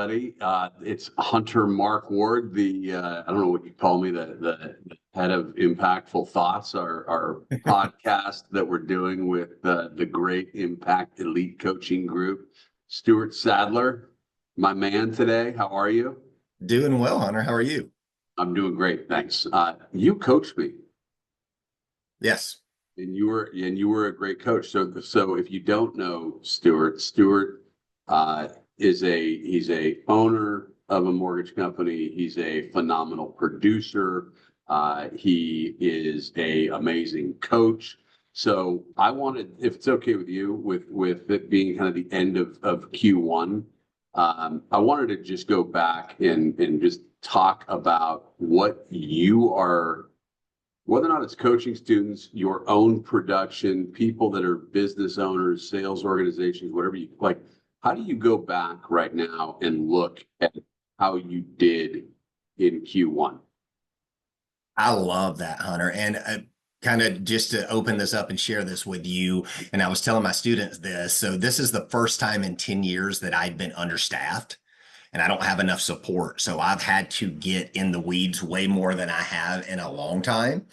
everybody. It's Hunter Marckwardt, the I don't know what you call me, the head of Impactful Thoughts, our podcast that we're doing with the Great Impact Elite Coaching Group. Stewart Sadler, my man today. How are you? Doing well, Hunter. How are you? I'm doing great, thanks. You coached me, Yes. and you were a great coach. So if you don't know Stewart uh, he's a owner of a mortgage company. He's a phenomenal producer. He is a amazing coach. So I wanted, if it's okay with you, with it being kind of the end of Q1, I wanted to just go back and just talk about what you are, whether or not it's coaching students, your own production, people that are business owners, sales organizations, whatever you like. How do you go back right now and look at how you did in Q1? I love that, Hunter. And kind of just to open this up and share this with you, and I was telling my students this. So this is the first time in 10 years that I'd been understaffed and I don't have enough support. So I've had to get in the weeds way more than I have in a long time.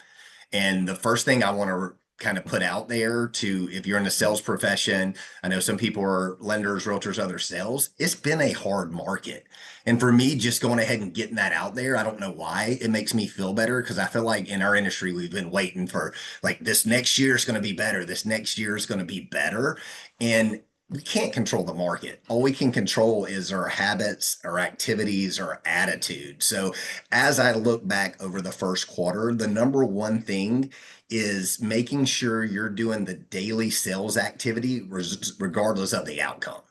And the first thing I want to kind of put out there to, if you're in the sales profession, I know some people are lenders, realtors, other sales, it's been a hard market. And for me, just going ahead and getting that out there, I don't know why it makes me feel better because I feel like in our industry, we've been waiting for like this next year is going to be better. This next year is going to be better. And we can't control the market. All we can control is our habits, our activities, our attitude. So as I look back over the first quarter, the number one thing is making sure you're doing the daily sales activity regardless of the outcome.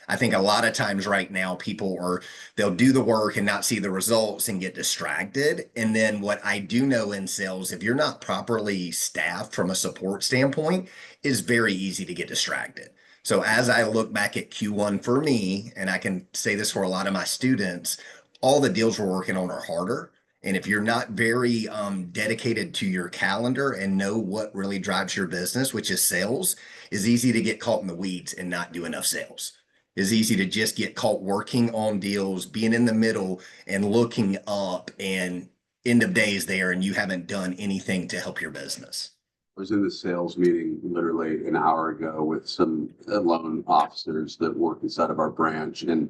I think a lot of times right now people are they'll do the work and not see the results and get distracted. And then what I do know in sales, if you're not properly staffed from a support standpoint, it's very easy to get distracted. So as I look back at Q1 for me, and I can say this for a lot of my students, all the deals we're working on are harder. And if you're not very dedicated to your calendar and know what really drives your business, which is sales, is easy to get caught in the weeds and not do enough sales. It's easy to just get caught working on deals, being in the middle and looking up and end of days there, and you haven't done anything to help your business. I was in the sales meeting literally an hour ago with some loan officers that work inside of our branch, and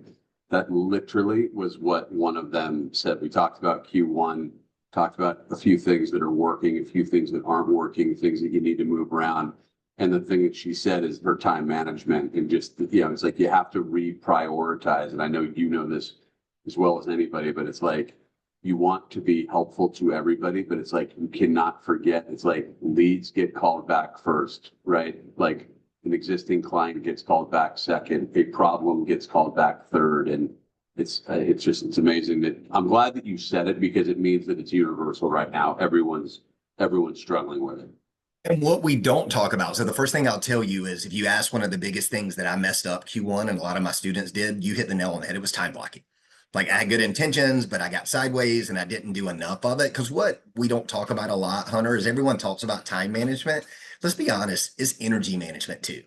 that literally was what one of them said. We talked about Q1, talked about a few things that are working, a few things that aren't working, things that you need to move around. And the thing that she said is her time management and just, it's like you have to reprioritize. And I know you know this as well as anybody, but it's like you want to be helpful to everybody, but it's like you cannot forget. It's like leads get called back first, right? Like an existing client gets called back second, a problem gets called back third. And it's amazing that I'm glad that you said it because it means that it's universal right now. Everyone's struggling with it. And what we don't talk about, so the first thing I'll tell you is if you ask one of the biggest things that I messed up Q1 and a lot of my students did, you hit the nail on the head. It was time blocking. Like I had good intentions, but I got sideways and I didn't do enough of it. Because what we don't talk about a lot, Hunter, is everyone talks about time management. Let's be honest, is energy management too.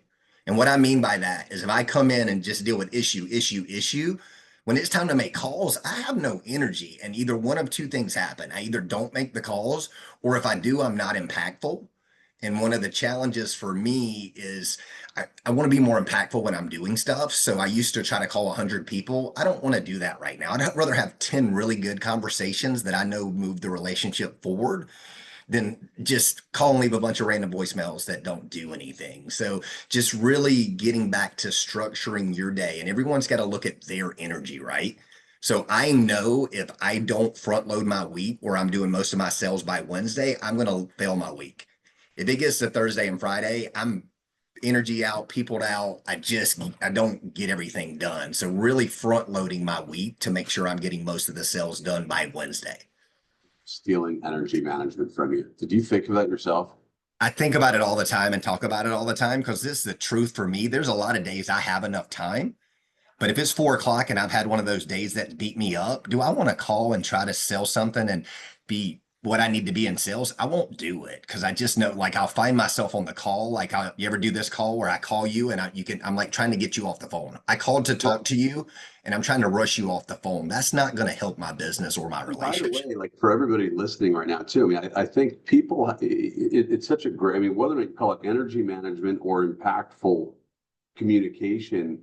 And what I mean by that is if I come in and just deal with issue, when it's time to make calls, I have no energy. And either one of two things happen. I either don't make the calls, or if I do, I'm not impactful. And one of the challenges for me is I want to be more impactful when I'm doing stuff. So I used to try to call 100 people. I don't want to do that right now. I'd rather have 10 really good conversations that I know move the relationship forward than just call and leave a bunch of random voicemails that don't do anything. So just really getting back to structuring your day. And everyone's got to look at their energy, right? So I know if I don't front load my week or I'm doing most of my sales by Wednesday, I'm going to fail my week. If it gets to Thursday and Friday, I'm energy out, peopled out. I don't get everything done. So really front loading my week to make sure I'm getting most of the sales done by Wednesday. Stealing energy management from you. Did you think of that yourself? I think about it all the time and talk about it all the time because this is the truth for me. There's a lot of days I have enough time, but if it's 4 o'clock and I've had one of those days that beat me up, do I want to call and try to sell something and be what I need to be in sales, I won't do it because I just know, like, I'll find myself on the call. Like, you ever do this call where I call you and I'm like trying to get you off the phone. I called to talk to you and I'm trying to rush you off the phone. That's not going to help my business or my And by the relationship. way, like for everybody listening right now, too, I mean, I think people, it's such a great, I mean, whether you call it energy management or impactful communication,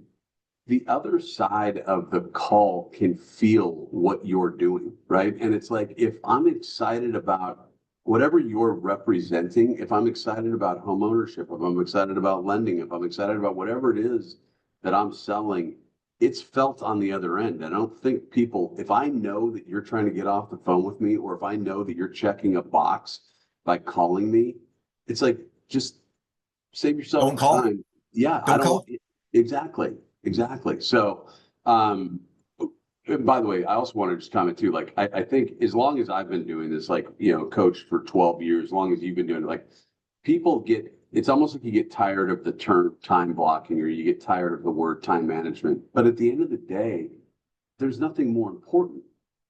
the other side of the call can feel what you're doing, right? And it's like, if I'm excited about whatever you're representing, if I'm excited about home ownership, if I'm excited about lending, if I'm excited about whatever it is that I'm selling, it's felt on the other end. I don't think people, if I know that you're trying to get off the phone with me, or if I know that you're checking a box by calling me, it's like, just save yourself Don't the call. time. Yeah, I Don't don't, call. exactly, exactly. So, um, and by the way, I also want to just comment too, like, I think as long as I've been doing this, like, coach for 12 years, as long as you've been doing it, like, people get, it's almost like you get tired of the term time blocking, or you get tired of the word time management. But at the end of the day, there's nothing more important,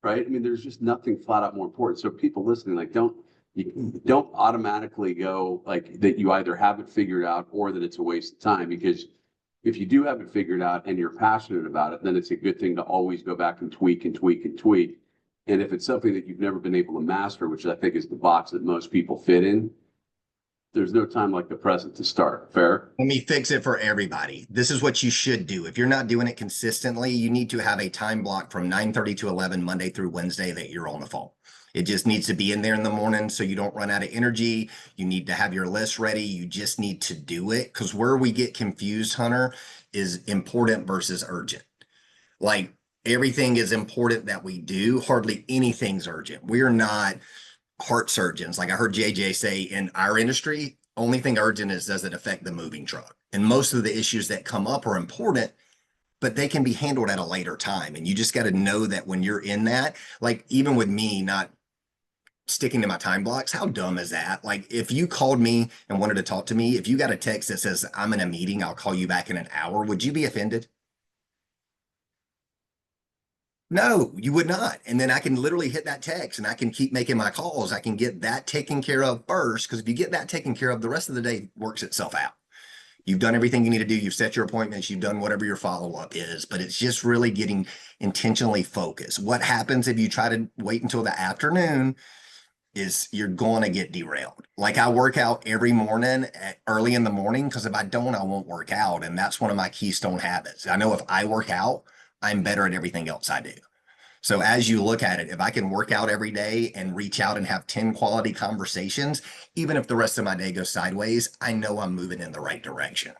right? I mean, there's just nothing flat out more important. So people listening, like, you don't automatically go like that you either have it figured out or that it's a waste of time. Because if you do have it figured out and you're passionate about it, then it's a good thing to always go back and tweak and tweak and tweak. And if it's something that you've never been able to master, which I think is the box that most people fit in, there's no time like the present to start. Fair? Let me fix it for everybody. This is what you should do. If you're not doing it consistently, you need to have a time block from 9:30 to 11, Monday through Wednesday, that you're on the phone. It just needs to be in there in the morning so you don't run out of energy. You need to have your list ready. You just need to do it, because where we get confused, Hunter, is important versus urgent. Like, everything is important that we do. Hardly anything's urgent. We're not heart surgeons. Like I heard JJ say, in our industry, only thing urgent is, does it affect the moving truck? And most of the issues that come up are important, but they can be handled at a later time. And you just got to know that when you're in that, like even with me not sticking to my time blocks, how dumb is that? Like, if you called me and wanted to talk to me, if you got a text that says, I'm in a meeting, I'll call you back in an hour, would you be offended? No, you would not. And then I can literally hit that text and I can keep making my calls. I can get that taken care of first, because if you get that taken care of, the rest of the day works itself out. You've done everything you need to do. You've set your appointments. You've done whatever your follow up is, but it's just really getting intentionally focused. What happens if you try to wait until the afternoon is you're going to get derailed. Like, I work out every morning early in the morning, because if I don't, I won't work out. And that's one of my keystone habits. I know if I work out, I'm better at everything else I do. So as you look at it, if I can work out every day and reach out and have 10 quality conversations, even if the rest of my day goes sideways, I know I'm moving in the right direction.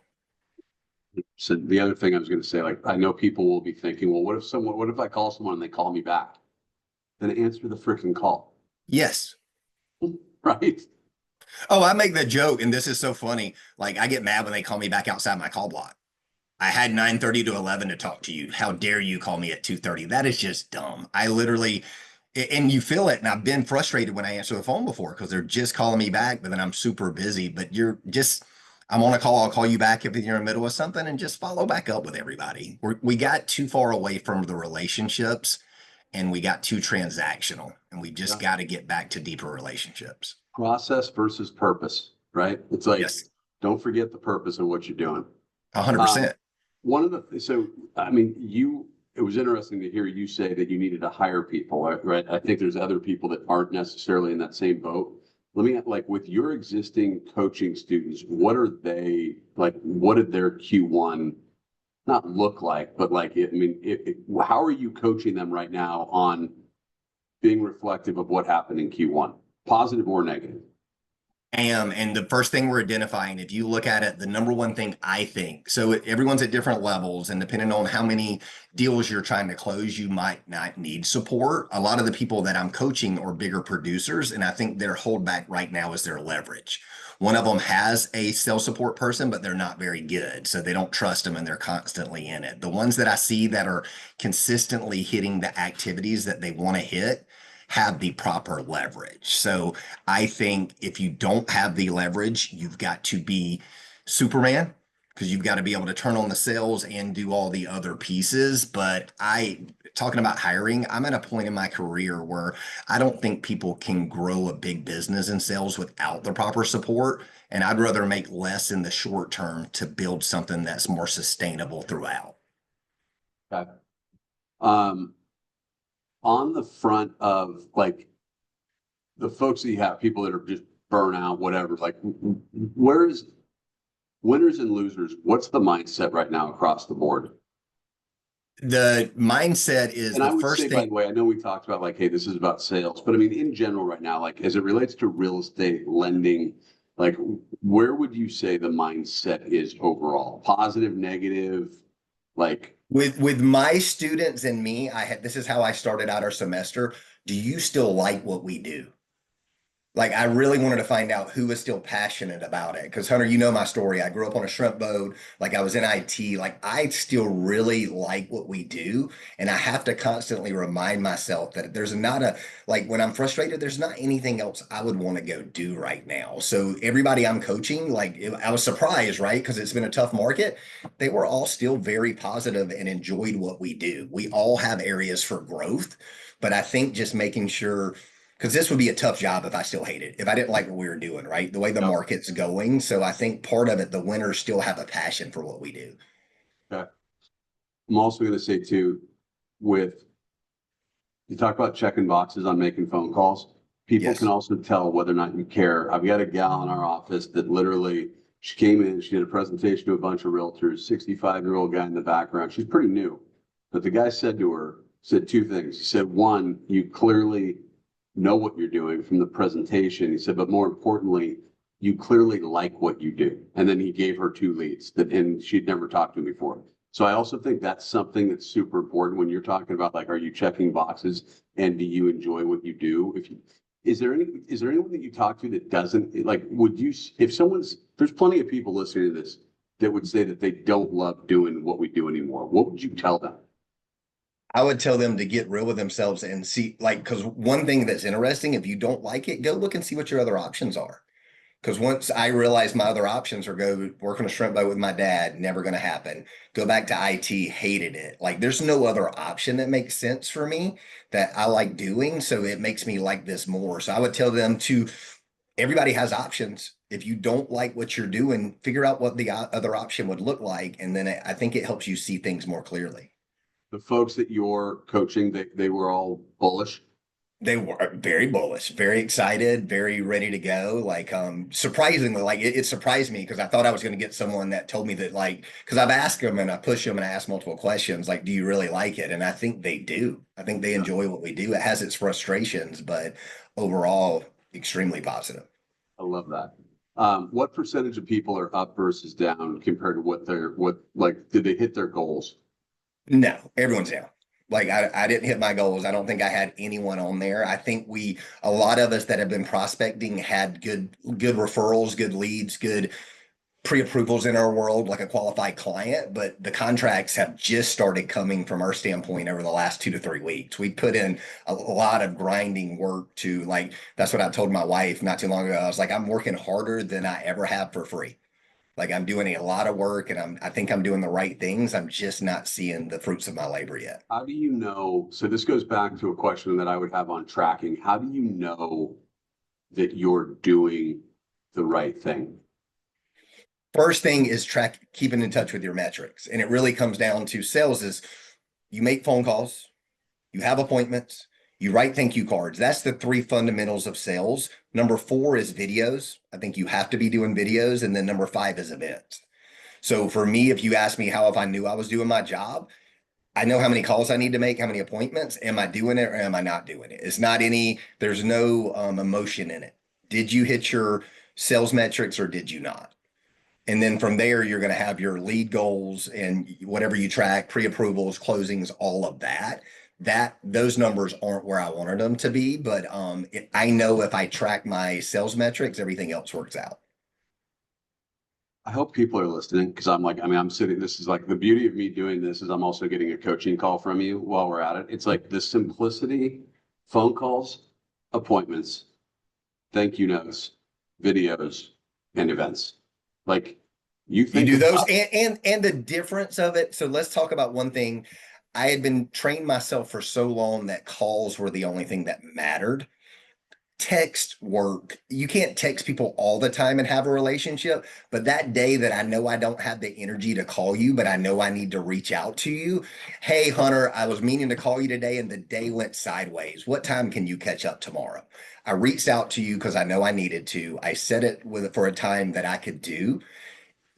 So the other thing I was going to say, like, I know people will be thinking, well, what if I call someone and they call me back? Then answer the freaking call, Yes. right? Oh, I make that joke, and this is so funny. Like, I get mad when they call me back outside my call block. I had 9:30 to 11 to talk to you. How dare you call me at 2:30? That is just dumb. I literally, and you feel it. And I've been frustrated when I answer the phone before, because they're just calling me back, but then I'm super busy. But I'm on a call. I'll call you back if you're in the middle of something, and just follow back up with everybody. We got too far away from the relationships, and we got too transactional, and we just Yeah. got to get back to deeper relationships. Process versus purpose, right? It's like, Yes, don't forget the purpose of what you're doing. Um, 100%. one of the, so, I mean, it was interesting to hear you say that you needed to hire people, right? I think there's other people that aren't necessarily in that same boat. Let me, like, with your existing coaching students, what are they, like, what did their Q1 not look like, but like, I mean, how are you coaching them right now on being reflective of what happened in Q1, positive or negative? And the first thing we're identifying, if you look at it, the number one thing I think, so everyone's at different levels, and depending on how many deals you're trying to close, you might not need support. A lot of the people that I'm coaching are bigger producers, and I think their holdback right now is their leverage. One of them has a sales support person, but they're not very good, so they don't trust them and they're constantly in it. The ones that I see that are consistently hitting the activities that they want to hit have the proper leverage. So I think if you don't have the leverage, you've got to be Superman, because you've got to be able to turn on the sales and do all the other pieces. But talking about hiring, I'm at a point in my career where I don't think people can grow a big business in sales without the proper support. And I'd rather make less in the short term to build something that's more sustainable throughout. Okay. On the front of like the folks that you have, people that are just burn out, whatever, like where's winners and losers? What's the mindset right now across the board? The mindset is And I the would first say, by thing. the way, I know we talked about like, hey, this is about sales, but I mean, in general right now, like as it relates to real estate lending, like where would you say the mindset is overall? Positive, negative, like, With my students and me, this is how I started out our semester. Do you still like what we do? Like, I really wanted to find out who was still passionate about it. Because, Hunter, you know my story. I grew up on a shrimp boat. Like, I was in IT. Like, I still really like what we do. And I have to constantly remind myself that there's not like, when I'm frustrated, there's not anything else I would want to go do right now. So, everybody I'm coaching, like, I was surprised, right? Because it's been a tough market. They were all still very positive and enjoyed what we do. We all have areas for growth. But I think just making sure, because this would be a tough job if I still hate it, if I didn't like what we were doing, right? The way the yep, market's going. So I think part of it, the winners still have a passion for what we do. okay. I'm also going to say too, with you talk about checking boxes on making phone calls. People can Yes. also tell whether or not you care. I've got a gal in our office that literally she came in, she did a presentation to a bunch of realtors, 65-year-old guy in the background. She's pretty new. But the guy said to her, said two things. He said, one, you clearly know what you're doing from the presentation. He said, but more importantly, you clearly like what you do. And then he gave her two leads that, and she'd never talked to him before. So I also think that's something that's super important when you're talking about like, are you checking boxes and do you enjoy what you do? Is there anyone that you talk to that doesn't like, would you, if there's plenty of people listening to this that would say that they don't love doing what we do anymore. What would you tell them? I would tell them to get real with themselves and see, like, because one thing that's interesting, if you don't like it, go look and see what your other options are. Because once I realized my other options are go work on a shrimp boat with my dad, never going to happen. Go back to IT, hated it. Like there's no other option that makes sense for me that I like doing. So it makes me like this more. So I would tell them to, everybody has options. If you don't like what you're doing, figure out what the other option would look like. And then I think it helps you see things more clearly. The folks that you're coaching, they were all bullish. They were very bullish, very excited, very ready to go. Like, surprisingly, like it surprised me because I thought I was going to get someone that told me that, like, because I've asked them and I push them and I ask multiple questions, like, do you really like it? And I think they do. I think they Yeah, enjoy what we do. It has its frustrations, but overall, extremely positive. I love that. What percentage of people are up versus down compared to what like did they hit their goals? No, everyone's down. Like I didn't hit my goals. I don't think I had anyone on there. I think a lot of us that have been prospecting had good referrals, good leads, good pre-approvals in our world, like a qualified client, but the contracts have just started coming from our standpoint over the last 2 to 3 weeks. We put in a lot of grinding work to like, that's what I told my wife not too long ago. I was like, I'm working harder than I ever have for free. Like I'm doing a lot of work and I think I'm doing the right things. I'm just not seeing the fruits of my labor yet. How do you know? So this goes back to a question that I would have on tracking. How do you know that you're doing the right thing? First thing is keeping in touch with your metrics. And it really comes down to sales is you make phone calls, you have appointments, you write thank you cards. That's the three fundamentals of sales. Number four is videos. I think you have to be doing videos. And then number five is events. So for me, if you ask me how if I knew I was doing my job, I know how many calls I need to make, how many appointments. Am I doing it or am I not doing it? It's not there's no emotion in it. Did you hit your sales metrics or did you not? And then from there, you're going to have your lead goals and whatever you track, pre-approvals, closings, all of that. Those numbers aren't where I wanted them to be, but I know if I track my sales metrics, everything else works out. I hope people are listening because I'm like, I mean, I'm sitting, this is like the beauty of me doing this is I'm also getting a coaching call from you while we're at it. It's like the simplicity, phone calls, appointments, thank you notes, videos, and events. Like You You think do those about, and the difference of it. So let's talk about one thing. I had been trained myself for so long that calls were the only thing that mattered. Text work. You can't text people all the time and have a relationship, but that day that I know I don't have the energy to call you, but I know I need to reach out to you. Hey, Hunter, I was meaning to call you today and the day went sideways. What time can you catch up tomorrow? I reached out to you because I know I needed to. I set it with for a time that I could do.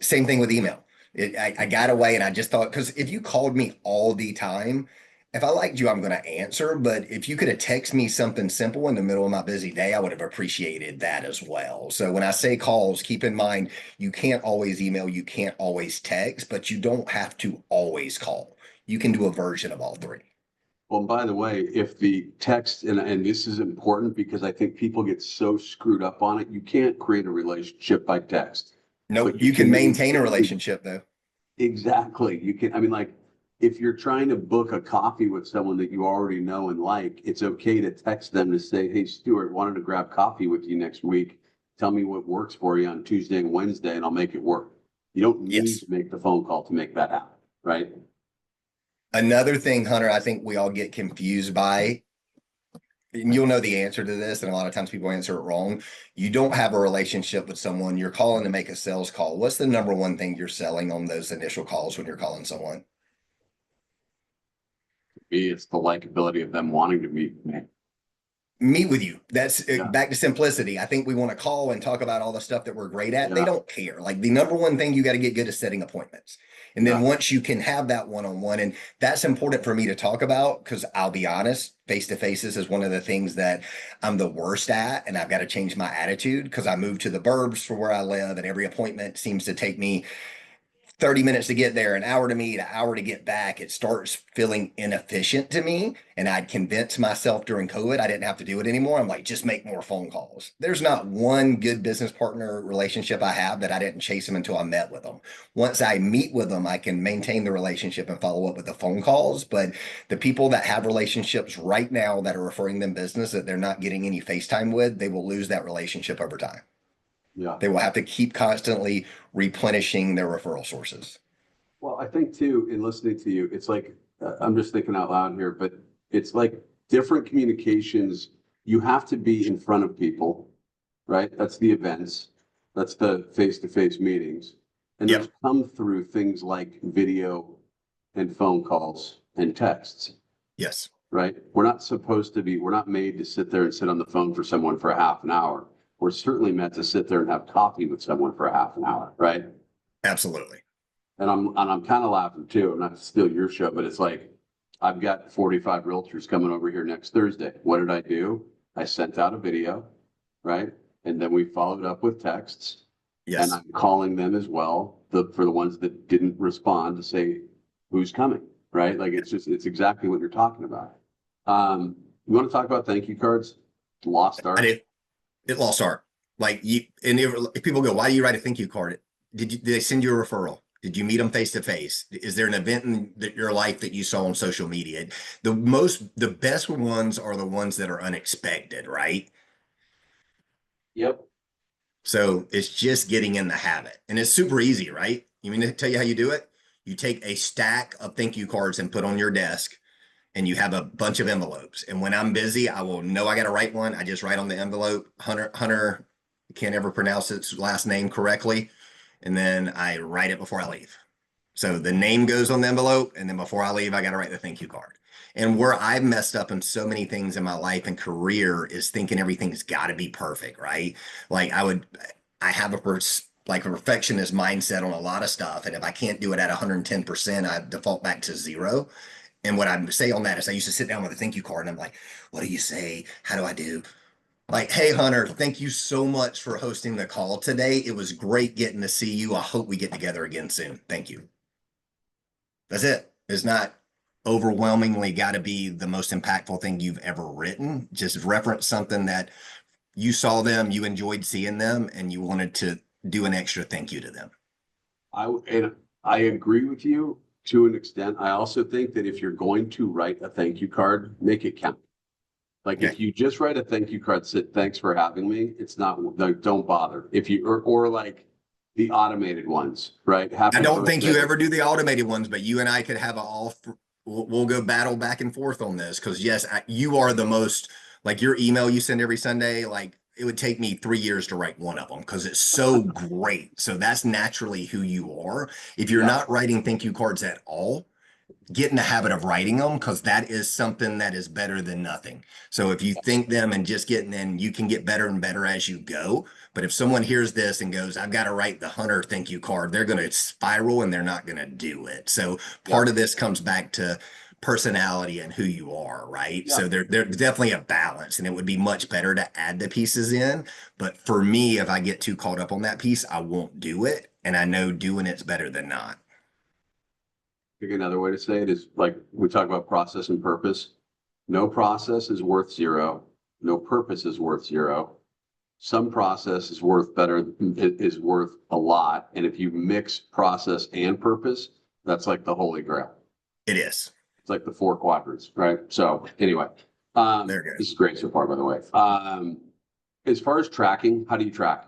Same thing with email. I got away and I just thought, because if you called me all the time, if I liked you, I'm going to answer. But if you could have texted me something simple in the middle of my busy day, I would have appreciated that as well. So when I say calls, keep in mind, you can't always email, you can't always text, but you don't have to always call. You can do a version of all three. well, by the way, if the text, and this is important because I think people get so screwed up on it, you can't create a relationship by text, Nope, but you you can can maintain a maintain. relationship though. Exactly. You can, I mean, like, if you're trying to book a coffee with someone that you already know and like, it's okay to text them to say, hey, Stewart, wanted to grab coffee with you next week. Tell me what works for you on Tuesday and Wednesday, and I'll make it work. You don't need Yes. to make the phone call to make that happen, right? Another thing, Hunter, I think we all get confused by, and you'll know the answer to this, and a lot of times people answer it wrong. You don't have a relationship with someone, you're calling to make a sales call. What's the number one thing you're selling on those initial calls when you're calling someone? Me, it's the likability of them wanting to meet me. Meet with you. That's Yeah. back to simplicity. I think we want to call and talk about all the stuff that we're great at. They Yeah. don't care. Like the number one thing you got to get good is setting appointments. And then Yeah. once you can have that one-on-one, and that's important for me to talk about because I'll be honest, face-to-faces is one of the things that I'm the worst at, and I've got to change my attitude because I moved to the burbs for where I live, and every appointment seems to take me 30 minutes to get there, an hour to meet, an hour to get back. It starts feeling inefficient to me. And I'd convinced myself during COVID I didn't have to do it anymore. I'm like, just make more phone calls. There's not one good business partner relationship I have that I didn't chase them until I met with them. Once I meet with them, I can maintain the relationship and follow up with the phone calls. But the people that have relationships right now that are referring them business that they're not getting any FaceTime with, they will lose that relationship over time. Yeah. They will have to keep constantly replenishing their referral sources. Well, I think too, in listening to you, it's like, I'm just thinking out loud here, but it's like different communications. You have to be in front of people, right? That's the events. That's the face-to-face meetings. And those Yep. come through things like video and phone calls and texts, Yes. right? We're not made to sit there and sit on the phone for someone for a half an hour. We're certainly meant to sit there and have coffee with someone for a half an hour, right? Absolutely. And I'm kind of laughing too. I'm not to steal your show, but it's like I've got 45 realtors coming over here next Thursday. What did I do? I sent out a video, right? And then we followed up with texts. And Yes. I'm calling them as well, for the ones that didn't respond to say who's coming, right? Like it's exactly what you're talking about. You want to talk about thank you cards? Lost I art. did. It lost art. Like you, and if people go, why do you write a thank you card? Did they send you a referral? Did you meet them face to face? Is there an event in your life that you saw on social media? The best ones are the ones that are unexpected, right? Yep. So it's just getting in the habit. And it's super easy, right? You mean to tell you how you do it? You take a stack of thank you cards and put on your desk, and you have a bunch of envelopes. And when I'm busy, I will know I got to write one. I just write on the envelope, Hunter, I can't ever pronounce its last name correctly. And then I write it before I leave. So the name goes on the envelope. And then before I leave, I got to write the thank you card. And where I've messed up in so many things in my life and career is thinking everything's got to be perfect, right? Like I have like a perfectionist mindset on a lot of stuff. And if I can't do it at 110%, I default back to zero. And what I say on that is I used to sit down with a thank you card and I'm like, what do you say? How do I do? Like, hey, Hunter, thank you so much for hosting the call today. It was great getting to see you. I hope we get together again soon. Thank you. That's it. It's not overwhelmingly got to be the most impactful thing you've ever written. Just reference something that you saw them, you enjoyed seeing them, and you wanted to do an extra thank you to them. And I agree with you to an extent. I also think that if you're going to write a thank you card, make it count. Like Okay. if you just write a thank you card, said thanks for having me, it's not like don't bother. If you or like the automated ones, right? I Happy don't think you birthday. ever do the automated ones, but you and I could have we'll go battle back and forth on this because yes, you are the most like your email you send every Sunday. Like it would take me 3 years to write one of them because it's so great. So that's naturally who you are. If you're Yeah. not writing thank you cards at all, get in the habit of writing them because that is something that is better than nothing. So if you think them and just getting in, you can get better and better as you go. But if someone hears this and goes, I've got to write the Hunter thank you card, they're going to spiral and they're not going to do it. So Yeah. part of this comes back to personality and who you are, right? Yeah. So there's definitely a balance and it would be much better to add the pieces in. But for me, if I get too caught up on that piece, I won't do it. And I know doing it's better than not. I think another way to say it is like we talk about process and purpose. No process is worth zero. No purpose is worth zero. Some process is worth better, is worth a lot. And if you mix process and purpose, that's like the holy grail. It is. It's like the four quadrants, right? So anyway, There it this goes. is great so far, by the way. As far as tracking, how do you track?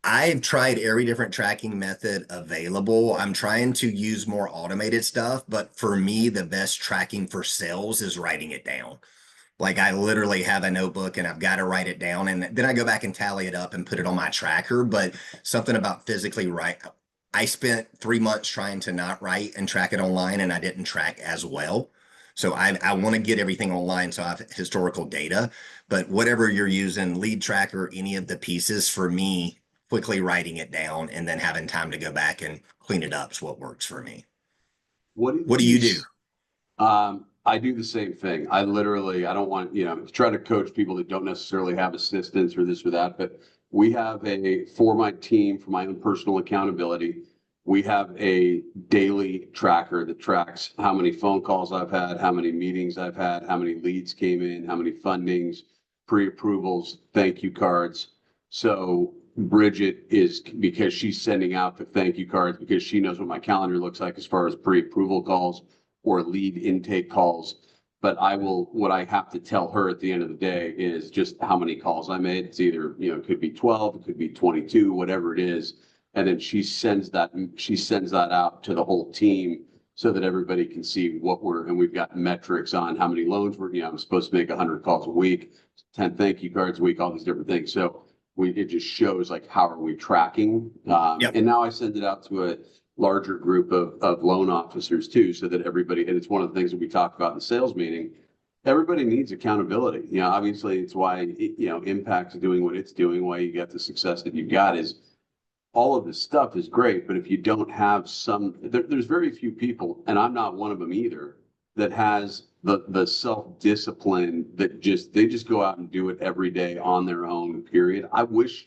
I've tried every different tracking method available. I'm trying to use more automated stuff, but for me, the best tracking for sales is writing it down. Like I literally have a notebook and I've got to write it down and then I go back and tally it up and put it on my tracker. But something about physically write. I spent 3 months trying to not write and track it online and I didn't track as well. So I want to get everything online so I have historical data. But whatever you're using, lead tracker, any of the pieces for me, quickly writing it down and then having time to go back and clean it up is what works for me. What do What do you, you do? I do the same thing. I literally, I don't want, try to coach people that don't necessarily have assistants or this or that, but we have for my team, for my own personal accountability, we have a daily tracker that tracks how many phone calls I've had, how many meetings I've had, how many leads came in, how many fundings, pre-approvals, thank you cards. So Bridget is, because she's sending out the thank you cards because she knows what my calendar looks like as far as pre-approval calls or lead intake calls. But what I have to tell her at the end of the day is just how many calls I made. It's either, it could be 12, it could be 22, whatever it is. And then she sends that out to the whole team so that everybody can see and we've got metrics on how many loans I'm supposed to make 100 calls a week, 10 thank you cards a week, all these different things. So it just shows like, how are we tracking? Yep. And now I send it out to a larger group of loan officers too, so that everybody, and it's one of the things that we talked about in the sales meeting, everybody needs accountability. Obviously it's why, Impact's doing what it's doing, why you got the success that you've got is all of this stuff is great, but if you don't have there's very few people, and I'm not one of them either, that has the self-discipline that they just go out and do it every day on their own, period. I wish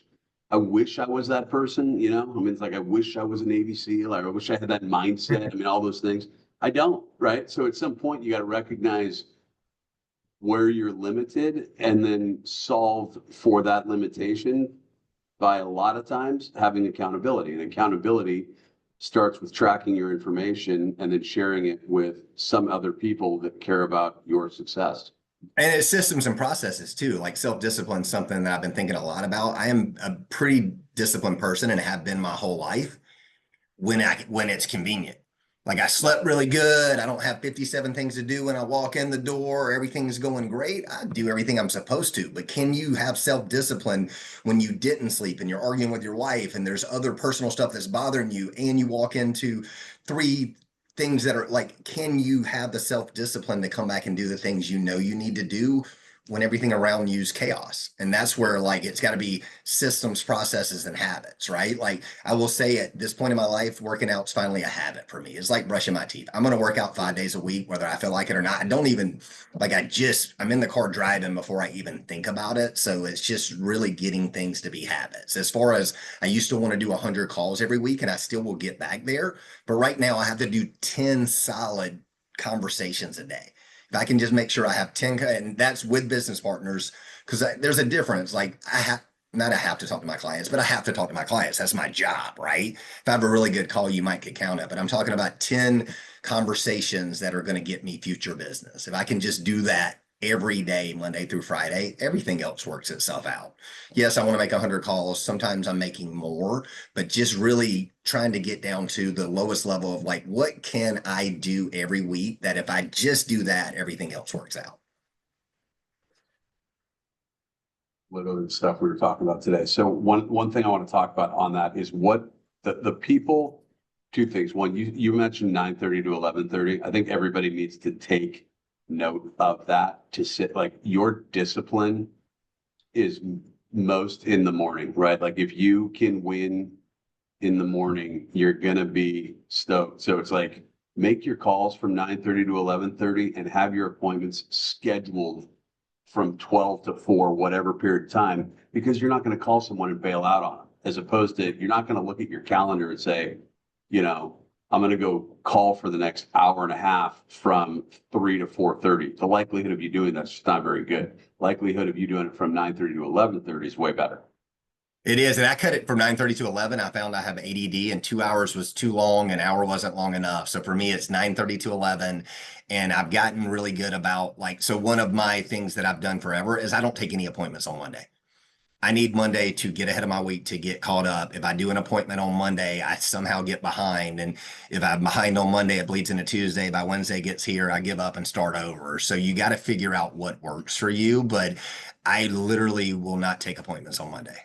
I was that person, I mean, it's like, I wish I was a Navy SEAL. I wish I had that mindset. I mean, all those things. I don't, right? So at some point you got to recognize where you're limited and then solve for that limitation by a lot of times having accountability. And accountability starts with tracking your information and then sharing it with some other people that care about your success. And it's systems and processes too. Like self-discipline, something that I've been thinking a lot about. I am a pretty disciplined person and have been my whole life when it's convenient. Like I slept really good. I don't have 57 things to do when I walk in the door. Everything's going great. I do everything I'm supposed to. But can you have self-discipline when you didn't sleep and you're arguing with your wife and there's other personal stuff that's bothering you and you walk into 3 things that are like, can you have the self-discipline to come back and do the things you know you need to do when everything around you is chaos? And that's where like it's got to be systems, processes, and habits, right? Like I will say at this point in my life, working out's finally a habit for me. It's like brushing my teeth. I'm going to work out 5 days a week, whether I feel like it or not. I don't even like I'm in the car driving before I even think about it. So it's just really getting things to be habits. As far as I used to want to do 100 calls every week and I still will get back there. But right now I have to do 10 solid conversations a day. If I can just make sure I have 10, and that's with business partners, because there's a difference. Like I have to talk to my clients, but I have to talk to my clients. That's my job, right? If I have a really good call, you might could count it, but I'm talking about 10 conversations that are going to get me future business. If I can just do that every day, Monday through Friday, everything else works itself out. Yes, I want to make 100 calls. Sometimes I'm making more, but just really trying to get down to the lowest level of like, what can I do every week that if I just do that, everything else works out. Literally the stuff we were talking about today. So one thing I want to talk about on that is what the people, two things. One, you mentioned 9:30 to 11:30. I think everybody needs to take note of that to sit like your discipline is most in the morning, right? Like if you can win in the morning, you're gonna be stoked. So it's like make your calls from 9:30 to 11:30 and have your appointments scheduled from 12 to 4, whatever period of time, because you're not going to call someone and bail out on them, as opposed to you're not going to look at your calendar and say, I'm going to go call for the next hour and a half from 3 to 4:30. The likelihood of you doing that's just not very good. Likelihood of you doing it from 9:30 to 11:30 is way better. It is, and I cut it from 9:30 to 11. I found I have ADD, and 2 hours was too long, an hour wasn't long enough. So for me, it's 9:30 to 11, and I've gotten really good about like. So one of my things that I've done forever is I don't take any appointments on Monday. I need Monday to get ahead of my week to get caught up. If I do an appointment on Monday, I somehow get behind, and if I'm behind on Monday, it bleeds into Tuesday. By Wednesday gets here, I give up and start over. So you got to figure out what works for you, but I literally will not take appointments on Monday.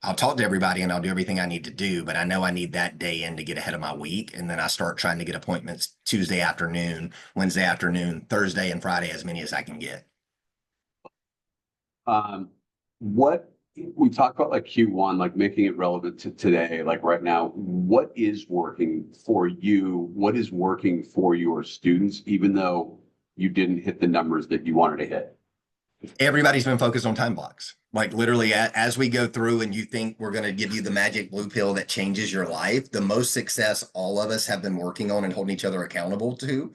I'll talk to everybody and I'll do everything I need to do, but I know I need that day in to get ahead of my week. And then I start trying to get appointments Tuesday afternoon, Wednesday afternoon, Thursday and Friday, as many as I can get. What we talk about like Q1, like making it relevant to today, like right now, what is working for you? What is working for your students, even though you didn't hit the numbers that you wanted to hit? Everybody's been focused on time blocks. Like literally, as we go through and you think we're going to give you the magic blue pill that changes your life, the most success all of us have been working on and holding each other accountable to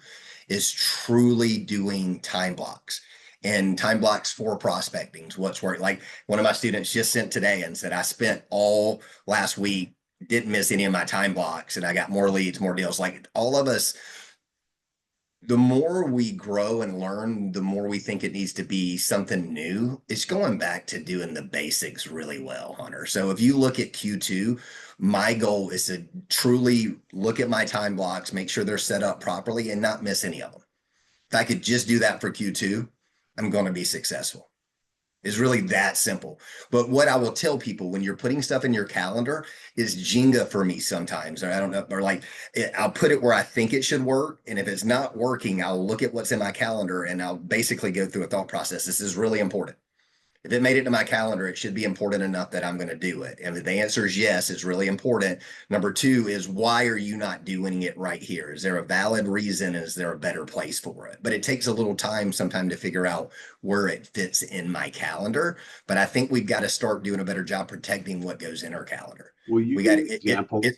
is truly doing time blocks. And time blocks for prospecting is what's working. Like one of my students just sent today and said, I spent all last week, didn't miss any of my time blocks, and I got more leads, more deals. Like all of us, the more we grow and learn, the more we think it needs to be something new. It's going back to doing the basics really well, Hunter. So if you look at Q2, my goal is to truly look at my time blocks, make sure they're set up properly and not miss any of them. If I could just do that for Q2, I'm going to be successful. It's really that simple. But what I will tell people when you're putting stuff in your calendar is Jenga for me sometimes, or I don't know, or like I'll put it where I think it should work. And if it's not working, I'll look at what's in my calendar and I'll basically go through a thought process. This is really important. If it made it to my calendar, it should be important enough that I'm going to do it. And if the answer is yes, it's really important. Number two is why are you not doing it right here? Is there a valid reason? Is there a better place for it? But it takes a little time sometimes to figure out where it fits in my calendar. But I think we've got to start doing a better job protecting what goes in our calendar. Will you We give got an example? Give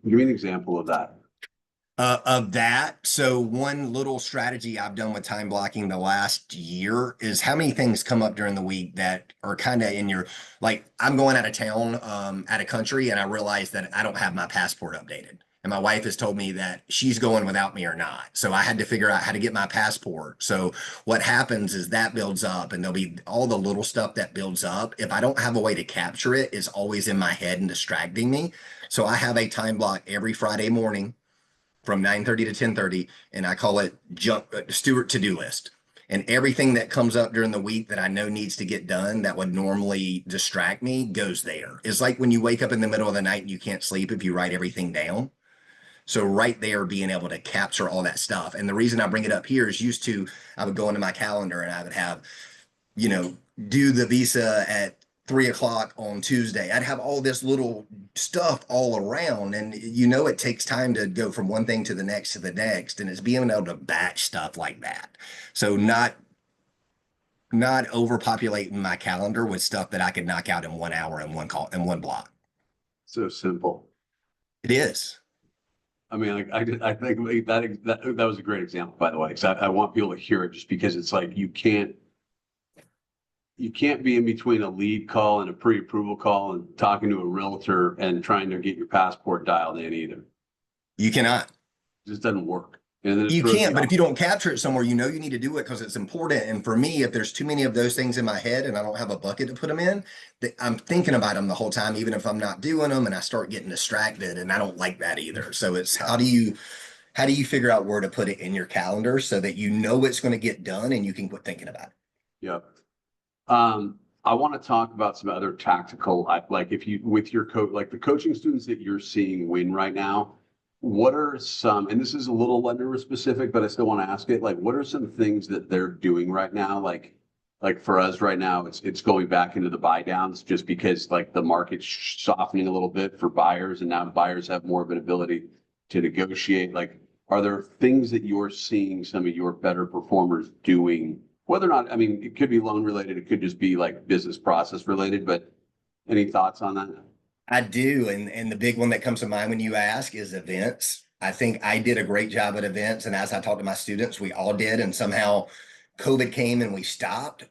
me an example of that. of that. So one little strategy I've done with time blocking the last year is how many things come up during the week that are kind of in your, like I'm going out of town, out of country, and I realize that I don't have my passport updated. And my wife has told me that she's going without me or not. So I had to figure out how to get my passport. So what happens is that builds up and there'll be all the little stuff that builds up. If I don't have a way to capture it, it's always in my head and distracting me. So I have a time block every Friday morning from 9:30 to 10:30, and I call it Stewart to-do list. And everything that comes up during the week that I know needs to get done that would normally distract me goes there. It's like when you wake up in the middle of the night and you can't sleep if you write everything down. So right there, being able to capture all that stuff. And the reason I bring it up here is I would go into my calendar and I would have, do the visa at 3 o'clock on Tuesday. I'd have all this little stuff all around. And it takes time to go from one thing to the next to the next. And it's being able to batch stuff like that. So not overpopulating my calendar with stuff that I could knock out in 1 hour in one call in one block. So simple. It is. I mean, I think that was a great example, by the way, because I want people to hear it just because it's like you can't be in between a lead call and a pre-approval call and talking to a realtor and trying to get your passport dialed in either. You cannot. It just doesn't work. And then it You throws you can't, but if off. you don't capture it somewhere, you know you need to do it because it's important. And for me, if there's too many of those things in my head and I don't have a bucket to put them in, I'm thinking about them the whole time, even if I'm not doing them, and I start getting distracted, and I don't like that either. So it's how do you figure out where to put it in your calendar so that you know it's going to get done and you can quit thinking about it? Yep. I want to talk about some other tactical, like if you, with your coach, like the coaching students that you're seeing win right now, what are some, and this is a little lender specific, but I still want to ask it, like, what are some things that they're doing right now? Like for us right now, it's going back into the buy downs just because like the market's softening a little bit for buyers, and now buyers have more of an ability to negotiate. Like, are there things that you're seeing some of your better performers doing? Whether or not, I mean, it could be loan related, it could just be like business process related, but any thoughts on that? I do, and the big one that comes to mind when you ask is events. I think I did a great job at events, and as I talked to my students, we all did, and somehow COVID came and we stopped.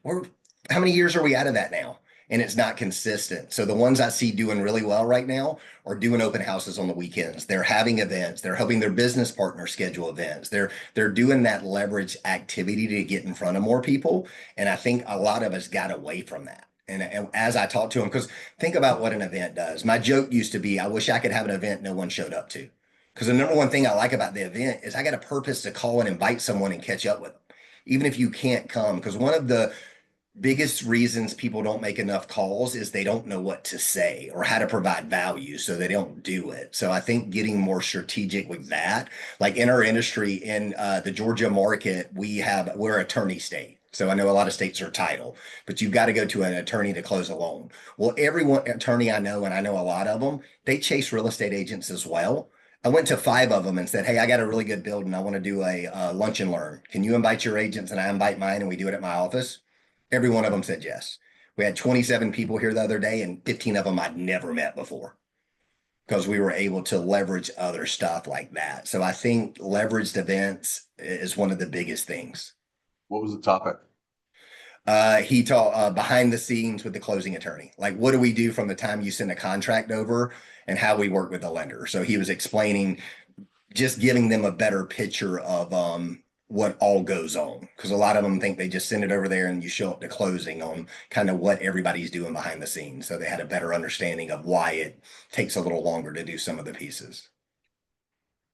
How many years are we out of that now? And it's not consistent. So the ones I see doing really well right now are doing open houses on the weekends. They're having events. They're helping their business partner schedule events. They're doing that leverage activity to get in front of more people. And I think a lot of us got away from that. And as I talked to them, because think about what an event does. My joke used to be, I wish I could have an event no one showed up to. Because the number one thing I like about the event is I got a purpose to call and invite someone and catch up with them, even if you can't come. Because one of the biggest reasons people don't make enough calls is they don't know what to say or how to provide value, so they don't do it. So I think getting more strategic with that, like in our industry, in the Georgia market, we're attorney state. So I know a lot of states are title, but you've got to go to an attorney to close a loan. Well, everyone attorney I know, and I know a lot of them, they chase real estate agents as well. I went to 5 of them and said, "Hey, I got a really good building. I want to do a lunch and learn. Can you invite your agents and I invite mine and we do it at my office?" Every one of them said yes. We had 27 people here the other day, and 15 of them I'd never met before because we were able to leverage other stuff like that. So I think leveraged events is one of the biggest things. What was the topic? He taught behind the scenes with the closing attorney. Like, what do we do from the time you send a contract over and how we work with the lender? So he was explaining, just giving them a better picture of what all goes on, because a lot of them think they just send it over there and you show up to closing, on kind of what everybody's doing behind the scenes. So they had a better understanding of why it takes a little longer to do some of the pieces.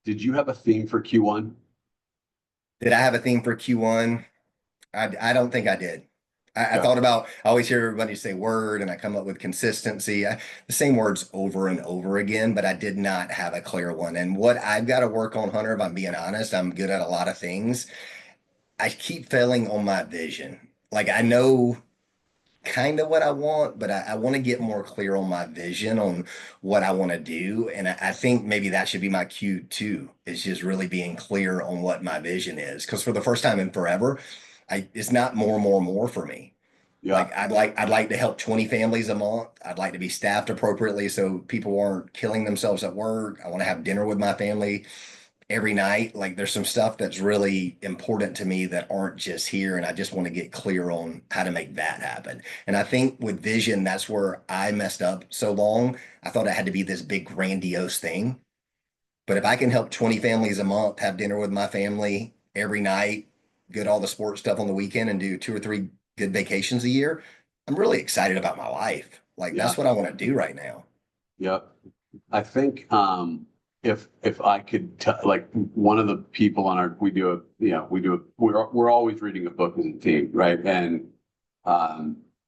Did you have a theme for Q1? Did I have a theme for Q1? I don't think I did. I Yeah. thought about, I always hear everybody say word and I come up with consistency, the same words over and over again, but I did not have a clear one. And what I've got to work on, Hunter, if I'm being honest, I'm good at a lot of things. I keep failing on my vision. Like, I know kind of what I want, but I want to get more clear on my vision on what I want to do. And I think maybe that should be my cue too, is just really being clear on what my vision is. Because for the first time in forever, it's not more for me. Yeah. Like, I'd like to help 20 families a month. I'd like to be staffed appropriately so people aren't killing themselves at work. I want to have dinner with my family every night. Like, there's some stuff that's really important to me that aren't just here. And I just want to get clear on how to make that happen. And I think with vision, that's where I messed up so long. I thought it had to be this big grandiose thing. But if I can help 20 families a month have dinner with my family every night, get all the sports stuff on the weekend, and do 2 or 3 good vacations a year, I'm really excited about my life. Like, Yeah. that's what I want to do right now. Yeah. I think if I could like one of the people on our, we're always reading a book as a team, right? And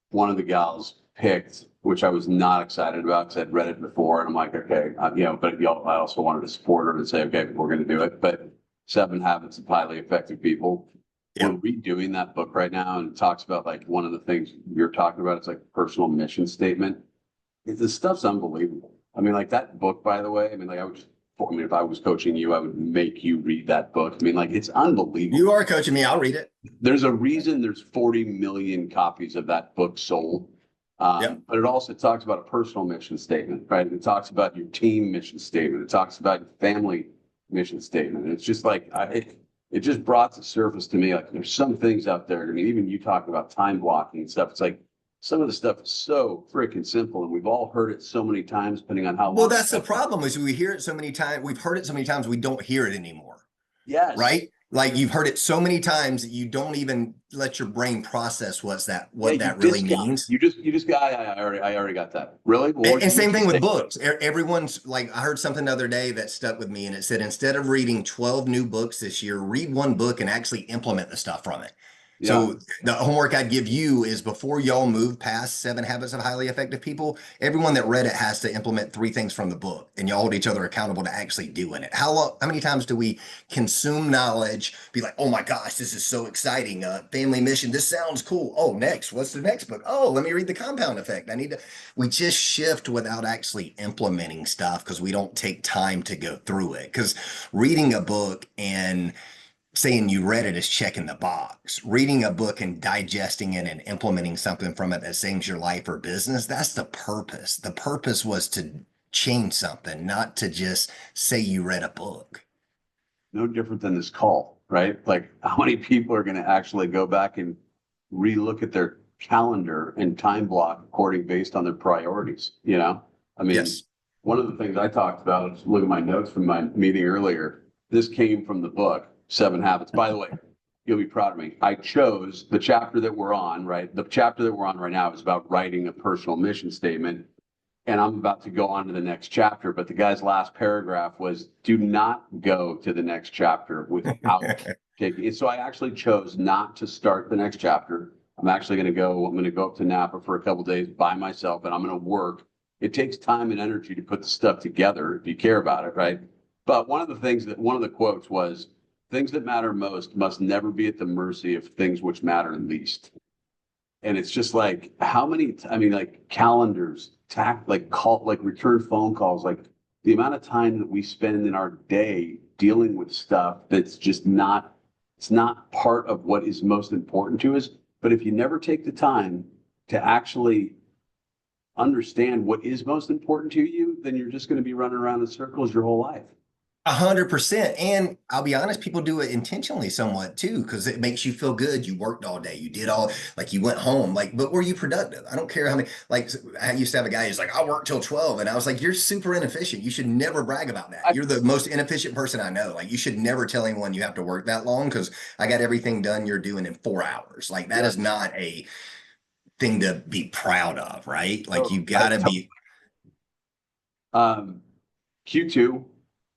one of the gals picked, which I was not excited about because I'd read it before, and I'm like, okay, but I also wanted to support her and say, okay, we're going to do it. But 7 Habits of Highly Effective People. We're Yep. redoing that book right now, and it talks about like one of the things you're talking about. It's like personal mission statement. The stuff's unbelievable. I mean, like that book, by the way, I mean, like if I was coaching you, I would make you read that book. I mean, like it's unbelievable. You are coaching me. I'll read it. There's a reason there's 40 million copies of that book sold. Yep. But it also talks about a personal mission statement, right? It talks about your team mission statement. It talks about your family mission statement. And it's just like, it just brought to surface to me, like there's some things out there. I mean, even you talk about time blocking and stuff. It's like, some of the stuff is so freaking simple, and we've all heard it so many times, depending on how long. Well, that's the problem, is we hear it so many times. We've heard it so many times, we don't hear it anymore. Yes. right? Like you've heard it so many times that you don't even let your brain process Yeah, what you that really discount. means. You just got. I already got that. Really? Well, And what'd same you thing say? with books. Everyone's like, I heard something the other day that stuck with me, and it said, instead of reading 12 new books this year, read one book and actually implement the stuff from it. Yeah. So the homework I'd give you is, before y'all move past Seven Habits of Highly Effective People, everyone that read it has to implement three things from the book, and y'all hold each other accountable to actually doing it. How many times do we consume knowledge, be like, oh my gosh, this is so exciting, family mission, this sounds cool. Oh, next, what's the next book? Oh, let me read the compound effect. We just shift without actually implementing stuff because we don't take time to go through it. Because reading a book and saying you read it is checking the box. Reading a book and digesting it and implementing something from it that saves your life or business, that's the purpose. The purpose was to change something, not to just say you read a book. No different than this call, right? Like, how many people are going to actually go back and relook at their calendar and time block according based on their priorities? You know, I mean, Yes. one of the things I talked about, just look at my notes from my meeting earlier. This came from the book, Seven Habits. By the way, you'll be proud of me. I chose the chapter that we're on, right? The chapter that we're on right now is about writing a personal mission statement, and I'm about to go on to the next chapter. But the guy's last paragraph was, do not go to the next chapter without taking it. So I actually chose not to start the next chapter. I'm going to go up to Napa for a couple days by myself, and I'm going to work. It takes time and energy to put the stuff together if you care about it, right? But one of the quotes was, things that matter most must never be at the mercy of things which matter least. And it's just like, how many, I mean, like calendars, like return phone calls, like the amount of time that we spend in our day dealing with stuff that's just not, it's not part of what is most important to us. But if you never take the time to actually understand what is most important to you, then you're just going to be running around in circles your whole life. 100%. And I'll be honest, people do it intentionally somewhat too, because it makes you feel good. You worked all day. You did all, like, you went home, like, but were you productive? I don't care how many, like, I used to have a guy who's like, I work till 12. And I was like, you're super inefficient. You should never brag about that. I, You're the most inefficient person I know. Like, you should never tell anyone you have to work that long, because I got everything done you're doing in 4 hours. Like, that is yes. not a thing to be proud of, right? Like, you Totally. I gotta tell, be. um, Q2,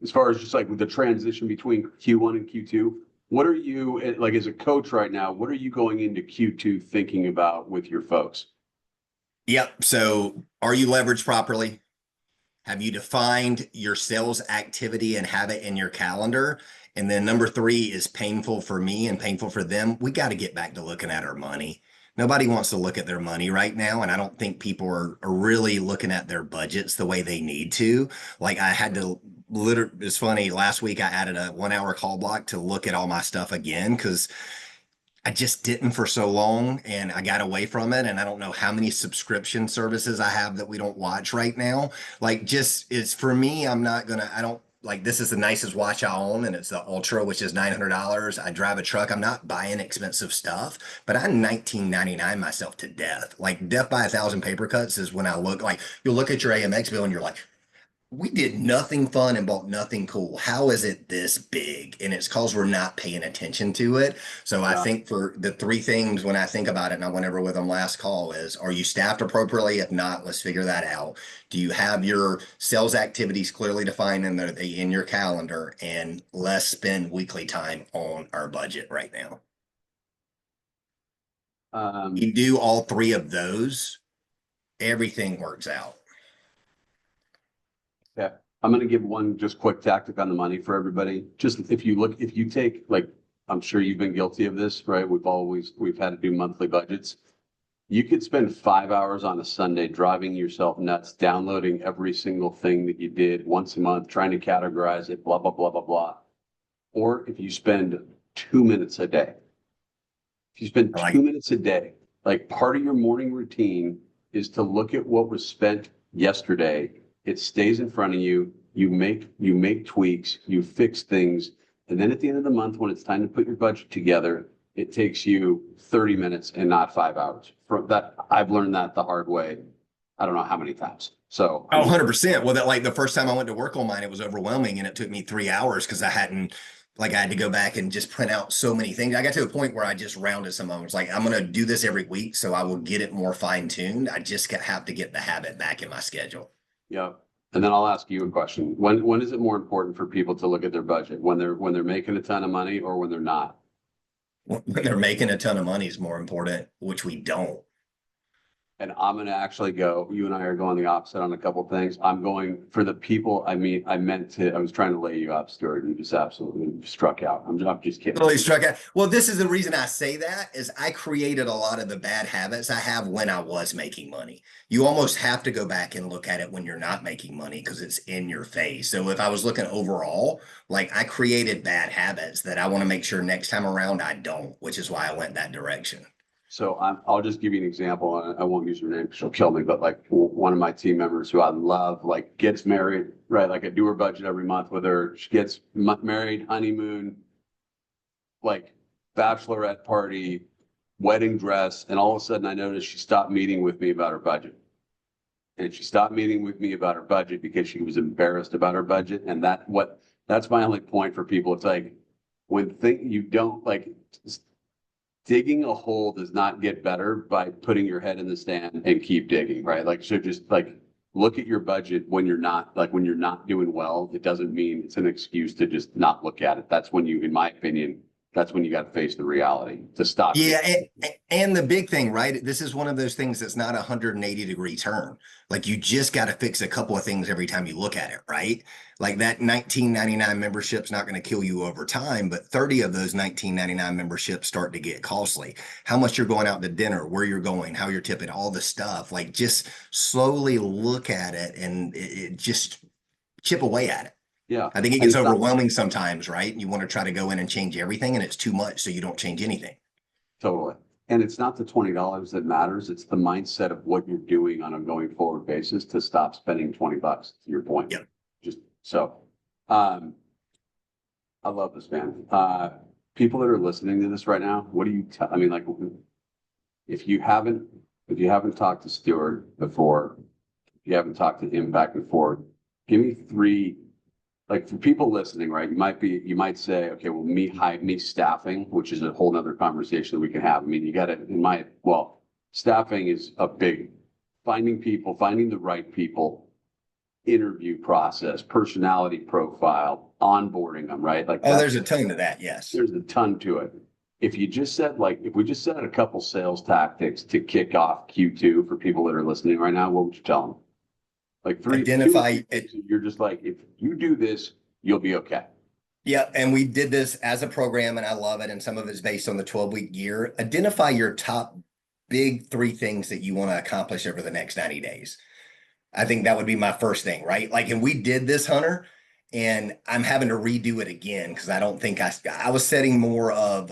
as far as just like with the transition between Q1 and Q2, what are you like as a coach right now? What are you going into Q2 thinking about with your folks? Yep. So are you leveraged properly? Have you defined your sales activity and have it in your calendar? And then number three is painful for me and painful for them. We got to get back to looking at our money. Nobody wants to look at their money right now. And I don't think people are really looking at their budgets the way they need to. Like, I had to literally, it's funny, last week I added a 1 hour call block to look at all my stuff again, because I just didn't for so long and I got away from it. And I don't know how many subscription services I have that we don't watch right now. Like, just it's for me, I don't like, this is the nicest watch I own, and it's the Ultra, which is $900. I drive a truck. I'm not buying expensive stuff, but I 1999 myself to death. Like, death by a thousand paper cuts is when I look, like, you'll look at your AMX bill and you're like, we did nothing fun and bought nothing cool. How is it this big? And it's because we're not paying attention to it. So I Yeah. think for the three things, when I think about it, and I went over with them last call, is, are you staffed appropriately? If not, let's figure that out. Do you have your sales activities clearly defined and are they in your calendar? And let's spend weekly time on our budget right now. Um, You do all three of those, everything works out. yeah. I'm going to give one just quick tactic on the money for everybody. Just if you take, like, I'm sure you've been guilty of this, right? We've had to do monthly budgets. You could spend 5 hours on a Sunday driving yourself nuts, downloading every single thing that you did once a month, trying to categorize it, blah, blah, blah, blah, blah. Or if you spend 2 minutes a day, if you spend Like, 2 minutes a day, like part of your morning routine is to look at what was spent yesterday. It stays in front of you. You make tweaks, you fix things. And then at the end of the month, when it's time to put your budget together, it takes you 30 minutes and not 5 hours. From that, I've learned that the hard way. I don't know how many times. So I oh, mean, 100%. Well, that, like, the first time I went to work on mine, it was overwhelming and it took me 3 hours because I hadn't Like I had to go back and just print out so many things. I got to a point where I just rounded some of them. It's like, I'm going to do this every week, so I will get it more fine tuned. I just have to get the habit back in my schedule. Yeah. And then I'll ask you a question. When is it more important for people to look at their budget? When they're making a ton of money or when they're not? When they're making a ton of money is more important, which we don't. And I'm gonna actually go, you and I are going the opposite on a couple of things. I'm going for the people, I mean, I was trying to lay you up, Stuart, and you just absolutely struck out. I'm just kidding. Totally struck out. Well, this is the reason I say that is I created a lot of the bad habits I have when I was making money. You almost have to go back and look at it when you're not making money because it's in your face. So if I was looking overall, like I created bad habits that I want to make sure next time around I don't, which is why I went that direction. So I'll just give you an example, and I won't use her name because she'll kill me, but like one of my team members who I love, like gets married, right? Like I do her budget every month with her. She gets married, honeymoon, like bachelorette party, wedding dress, and all of a sudden I noticed she stopped meeting with me about her budget. And she stopped meeting with me about her budget because she was embarrassed about her budget. And that's my only point for people. It's like you don't like digging a hole does not get better by putting your head in the sand and keep digging, right? Like, so just like look at your budget when you're not doing well. It doesn't mean it's an excuse to just not look at it. That's when in my opinion, that's when you got to face the reality to stop. Yeah, and the big thing, right? This is one of those things that's not a 180-degree turn. Like you just got to fix a couple of things every time you look at it, right? Like that 1999 membership's not going to kill you over time, but 30 of those 1999 memberships start to get costly. How much you're going out to dinner, where you're going, how you're tipping, all the stuff. Like just slowly look at it and it just chip away at it. Yeah. I think it gets overwhelming sometimes, right? You want to try to go in and change everything and it's too much, so you don't change anything. Totally. And it's not the $20 that matters. It's the mindset of what you're doing on a going forward basis to stop spending $20, to your point. Yep. Just so, I love this, man. People that are listening to this right now, what do you tell? I mean, like, if you haven't talked to Stewart before, if you haven't talked to him back and forth, give me three. Like for people listening, right? You might say, okay, well, me staffing, which is a whole nother conversation that we can have. I mean, you got to, staffing is a big, finding the right people, interview process, personality profile, onboarding them, right? Like, there's a ton to that. Yes. There's a ton to it. If we just said a couple sales tactics to kick off Q2 for people that are listening right now, what would you tell them? Like identify it. You're just like, if you do this, you'll be okay. Yeah. And we did this as a program and I love it. And some of it's based on the 12-week year. Identify your top big 3 things that you want to accomplish over the next 90 days. I think that would be my first thing, right? Like, and we did this, Hunter, and I'm having to redo it again because I don't think I was setting more of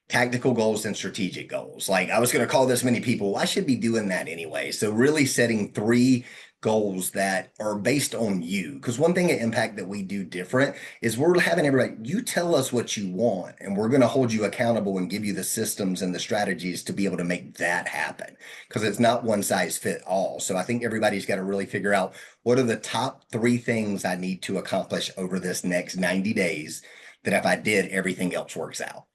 tactical goals than strategic goals. Like I was going to call this many people. Well, I should be doing that anyway. So really setting 3 goals that are based on you. Because one thing at Impact that we do different is we're having everybody, you tell us what you want, and we're going to hold you accountable and give you the systems and the strategies to be able to make that happen. Because it's not one size fit all. So I think everybody's got to really figure out what are the top 3 things I need to accomplish over this next 90 days that if I did, everything else works out.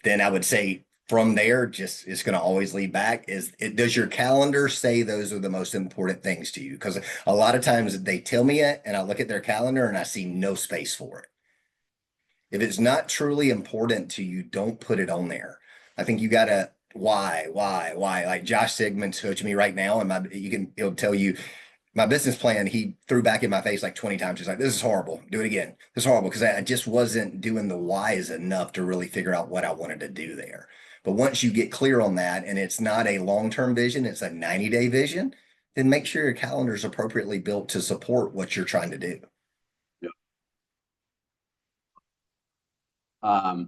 Then I would say from there, just it's going to always lead back does your calendar say those are the most important things to you? Because a lot of times they tell me it and I look at their calendar and I see no space for it. If it's not truly important to you, don't put it on there. I think you got to why? Like Josh Sigmund's coaching me right now, and he'll tell you my business plan. He threw back in my face like 20 times. He's like, "This is horrible. Do it again. This is horrible," because I just wasn't doing the whys enough to really figure out what I wanted to do there. But once you get clear on that, and it's not a long-term vision, it's a 90-day vision, then make sure your calendar is appropriately built to support what you're trying to do. Yeah.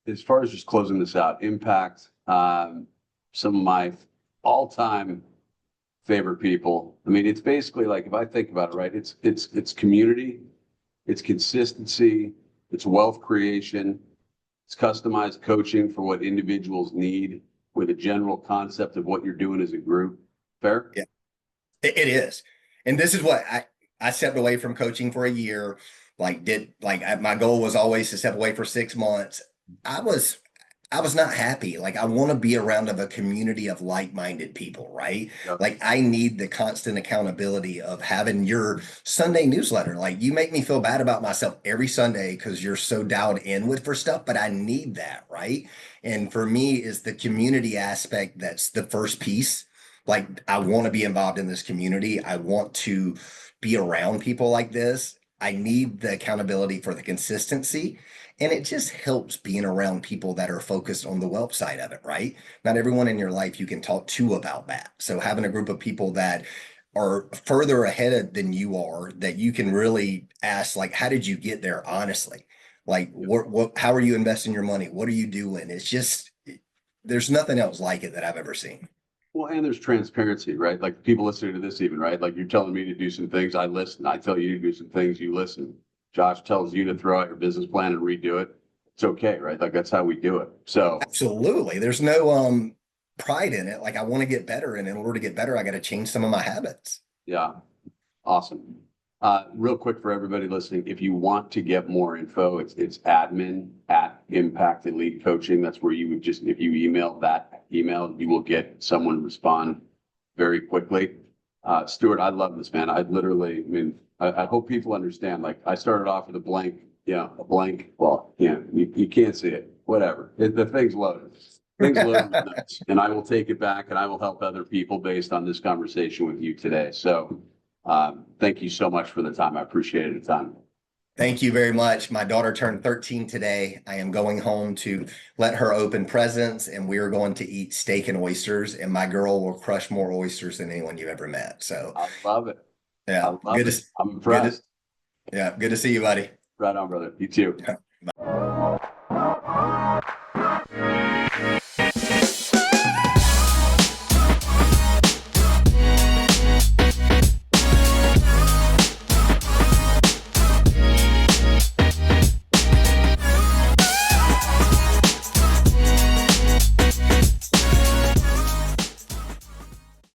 As far as just closing this out, Impact, some of my all-time favorite people. I mean, it's basically like, if I think about it, right, it's community, it's consistency, it's wealth creation, it's customized coaching for what individuals need with a general concept of what you're doing as a group. Fair? Yeah, it is. And this is what I stepped away from coaching for a year My goal was always to step away for 6 months. I was I was not happy. Like I want to be around of a community of like-minded people, right? Yep. Like I need the constant accountability of having your Sunday newsletter. Like you make me feel bad about myself every Sunday because you're so dialed in with for stuff, but I need that, right? And for me is the community aspect that's the first piece. Like I want to be involved in this community. I want to be around people like this. I need the accountability for the consistency. And it just helps being around people that are focused on the wealth side of it, right? Not everyone in your life you can talk to about that. So having a group of people that are further ahead than you are, that you can really ask, like, how did you get there? Honestly, like, how are you investing your money? What are you doing? It's just, there's nothing else like it that I've ever seen. Well, and there's transparency, right? Like people listening to this even, right? Like you're telling me to do some things, I listen. I tell you to do some things, you listen. Josh tells you to throw out your business plan and redo it. It's okay, right? Like that's how we do it. So Absolutely. There's no pride in it. Like I want to get better, and in order to get better, I got to change some of my habits. yeah, awesome. Real quick for everybody listening, if you want to get more info, it's admin at Impact Elite Coaching. That's where you would just, if you email that email, you will get someone respond very quickly. Stewart, I love this, man. I literally, I mean, I hope people understand. Like I started off with a blank, a blank. Well, you can't see it. Whatever. The thing's loaded. Things loaded with notes, and I will take it back, and I will help other people based on this conversation with you today. So, thank you so much for the time. I appreciate it a ton. Thank you very much. My daughter turned 13 today. I am going home to let her open presents, and we are going to eat steak and oysters. And my girl will crush more oysters than anyone you've ever met. So, I love it. yeah, I love it. I'm good impressed. yeah, good to see you, buddy. Right on, brother. You too.